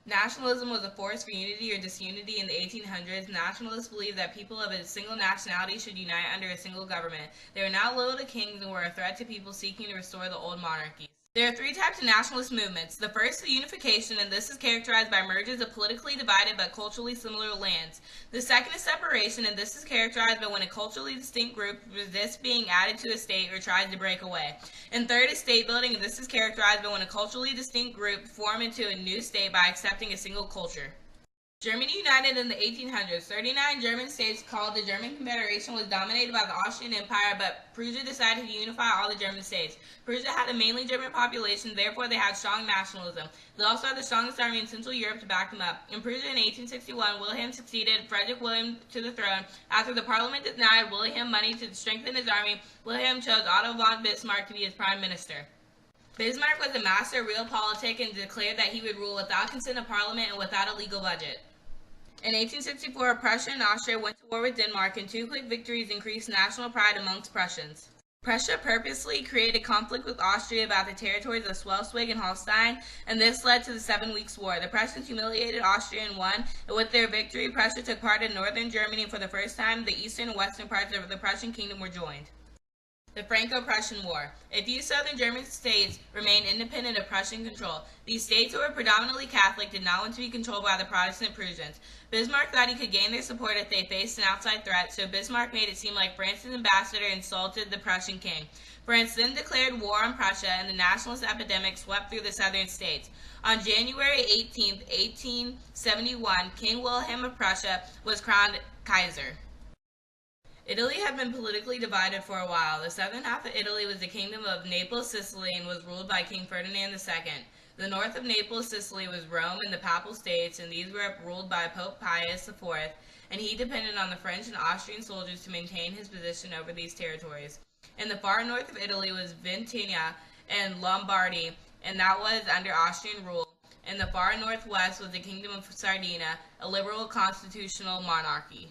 Nationalism was a force for unity or disunity in the 1800s. Nationalists believed that people of a single nationality should unite under a single government. They were not loyal to kings and were a threat to people seeking to restore the old monarchies. There are three types of nationalist movements. The first is unification, and this is characterized by mergers of politically divided but culturally similar lands. The second is separation, and this is characterized by when a culturally distinct group resists being added to a state or tries to break away. And third is state building, and this is characterized by when a culturally distinct group form into a new state by accepting a single culture. Germany united in the 1800s. 39 German states called the German Confederation was dominated by the Austrian Empire, but Prussia decided to unify all the German states. Prussia had a mainly German population, therefore they had strong nationalism. They also had the strongest army in Central Europe to back them up. In Prussia in 1861, Wilhelm succeeded Frederick William to the throne. After the parliament denied Wilhelm money to strengthen his army, Wilhelm chose Otto von Bismarck to be his prime minister. Bismarck was a master of realpolitik and declared that he would rule without consent of parliament and without a legal budget. In 1864, Prussia and Austria went to war with Denmark, and two quick victories increased national pride amongst Prussians. Prussia purposely created conflict with Austria about the territories of Schleswig and Holstein, and this led to the 7 Weeks' War. The Prussians humiliated Austria and won, and with their victory, Prussia took part in northern Germany, and for the first time, the eastern and western parts of the Prussian kingdom were joined. The Franco-Prussian War. A few southern German states remained independent of Prussian control. These states, who were predominantly Catholic, did not want to be controlled by the Protestant Prussians. Bismarck thought he could gain their support if they faced an outside threat, so Bismarck made it seem like France's ambassador insulted the Prussian king. France then declared war on Prussia, and the nationalist epidemic swept through the southern states. On January 18, 1871, King Wilhelm of Prussia was crowned Kaiser. Italy had been politically divided for a while. The southern half of Italy was the kingdom of Naples, Sicily, and was ruled by King Ferdinand II. The north of Naples, Sicily, was Rome and the Papal States, and these were ruled by Pope Pius IV, and he depended on the French and Austrian soldiers to maintain his position over these territories. In the far north of Italy was Venetia and Lombardy, and that was under Austrian rule. In the far northwest was the Kingdom of Sardinia, a liberal constitutional monarchy.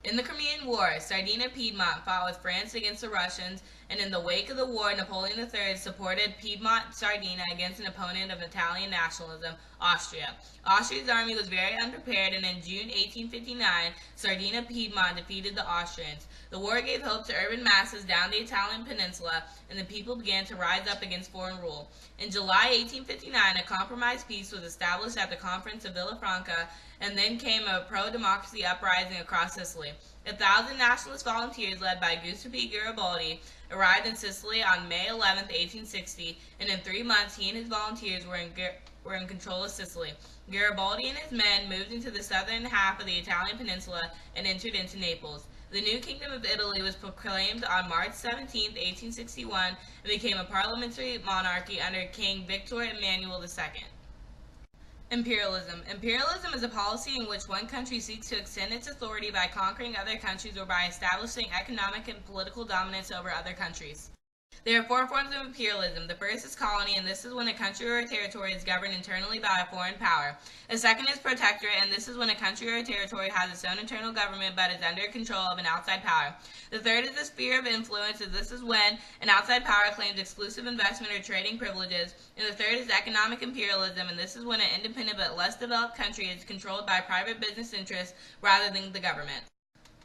In the Crimean War, Sardinia-Piedmont fought with France against the Russians, and in the wake of the war, Napoleon III supported Piedmont-Sardinia against an opponent of Italian nationalism, Austria. Austria's army was very unprepared, and in June 1859, Sardinia-Piedmont defeated the Austrians. The war gave hope to urban masses down the Italian peninsula, and the people began to rise up against foreign rule. In July 1859, a compromise peace was established at the Conference of Villafranca, and then came a pro-democracy uprising across Sicily. 1,000 nationalist volunteers led by Giuseppe Garibaldi arrived in Sicily on May 11, 1860, and in 3 months he and his volunteers were in control of Sicily. Garibaldi and his men moved into the southern half of the Italian peninsula and entered into Naples. The new Kingdom of Italy was proclaimed on March 17, 1861, and became a parliamentary monarchy under King Victor Emmanuel II. Imperialism. Imperialism is a policy in which one country seeks to extend its authority by conquering other countries or by establishing economic and political dominance over other countries. There are 4 forms of imperialism. The first is colony, and this is when a country or a territory is governed internally by a foreign power. The second is protectorate, and this is when a country or a territory has its own internal government but is under control of an outside power. The third is the sphere of influence, and this is when an outside power claims exclusive investment or trading privileges. And the third is economic imperialism, and this is when an independent but less developed country is controlled by private business interests rather than the government.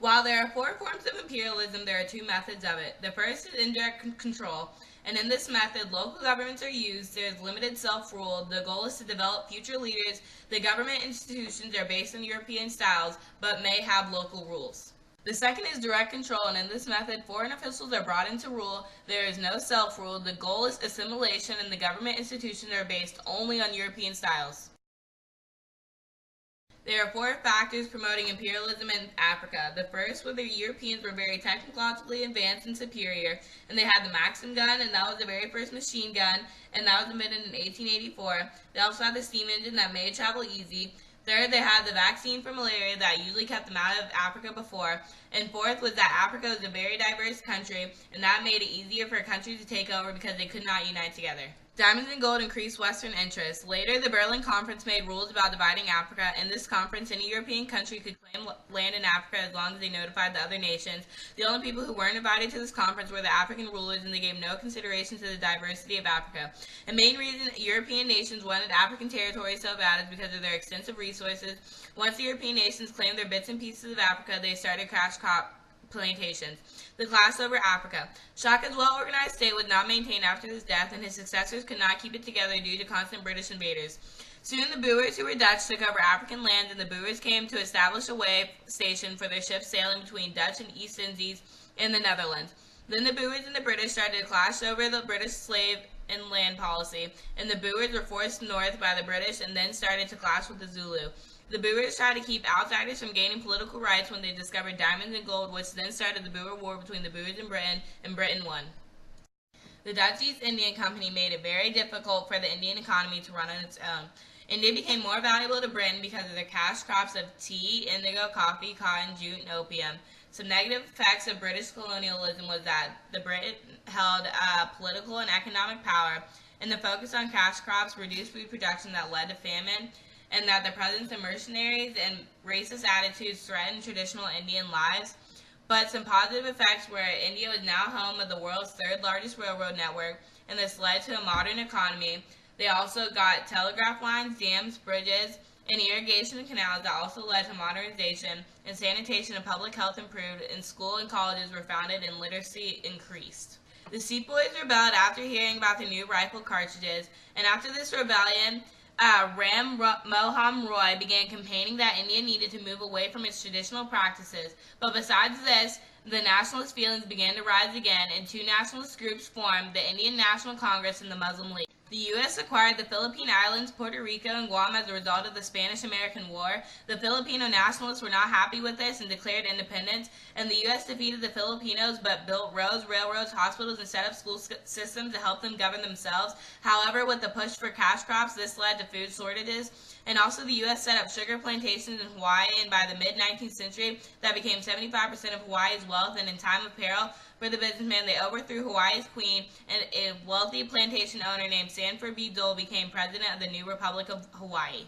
While there are 4 forms of imperialism, there are 2 methods of it. The first is indirect control, and in this method, local governments are used. There is limited self-rule. The goal is to develop future leaders. The government institutions are based on European styles, but may have local rules. The second is direct control, and in this method, foreign officials are brought into rule. There is no self-rule. The goal is assimilation, and the government institutions are based only on European styles. There are 4 factors promoting imperialism in Africa. The first was the Europeans were very technologically advanced and superior, and they had the Maxim gun, and that was the very first machine gun, and that was invented in 1884. They also had the steam engine that made travel easy. Third, they had the vaccine for malaria that usually kept them out of Africa before, And fourth was that Africa was a very diverse country, and that made it easier for countries to take over because they could not unite together. Diamonds and gold increased Western interests. Later, the Berlin Conference made rules about dividing Africa. In this conference, any European country could claim land in Africa as long as they notified the other nations. The only people who weren't invited to this conference were the African rulers, and they gave no consideration to the diversity of Africa. The main reason European nations wanted African territory so bad is because of their extensive resources. Once the European nations claimed their bits and pieces of Africa, they started cash crop plantations. The class over Africa. Shaka's well-organized state was not maintained after his death, and his successors could not keep it together due to constant British invaders. Soon the Boers, who were Dutch, took over African lands, and the Boers came to establish a way station for their ships sailing between Dutch and East Indies in the Netherlands. Then the Boers and the British started to clash over the British slave and land policy, and the Boers were forced north by the British and then started to clash with the Zulu. The Boers tried to keep outsiders from gaining political rights when they discovered diamonds and gold, which then started the Boer War between the Boers and Britain won. The Dutch East India Company made it very difficult for the Indian economy to run on its own. India became more valuable to Britain because of their cash crops of tea, indigo, coffee, cotton, jute, and opium. Some negative effects of British colonialism was that the Britain held political and economic power, and the focus on cash crops reduced food production that led to famine, and that the presence of mercenaries and racist attitudes threatened traditional Indian lives. But some positive effects were India was now home of the world's third largest railroad network, and this led to a modern economy. They also got telegraph lines, dams, bridges, and irrigation canals that also led to modernization, and sanitation and public health improved, and schools and colleges were founded, and literacy increased. The sepoys rebelled after hearing about the new rifle cartridges, and after this rebellion, Ram Moham Roy began campaigning that India needed to move away from its traditional practices. But besides this, the nationalist feelings began to rise again, and two nationalist groups formed, the Indian National Congress and the Muslim League. The U.S. acquired the Philippine Islands, Puerto Rico, and Guam as a result of the Spanish-American War. The Filipino nationalists were not happy with this and declared independence, and the U.S. defeated the Filipinos but built roads, railroads, hospitals, and set up school systems to help them govern themselves. However, with the push for cash crops, this led to food shortages. And also the U.S. set up sugar plantations in Hawaii, and by the mid-19th century, that became 75% of Hawaii's wealth, and in time of peril for the businessmen, they overthrew Hawaii's queen, and a wealthy plantation owner named Sanford B. Dole became president of the new Republic of Hawaii.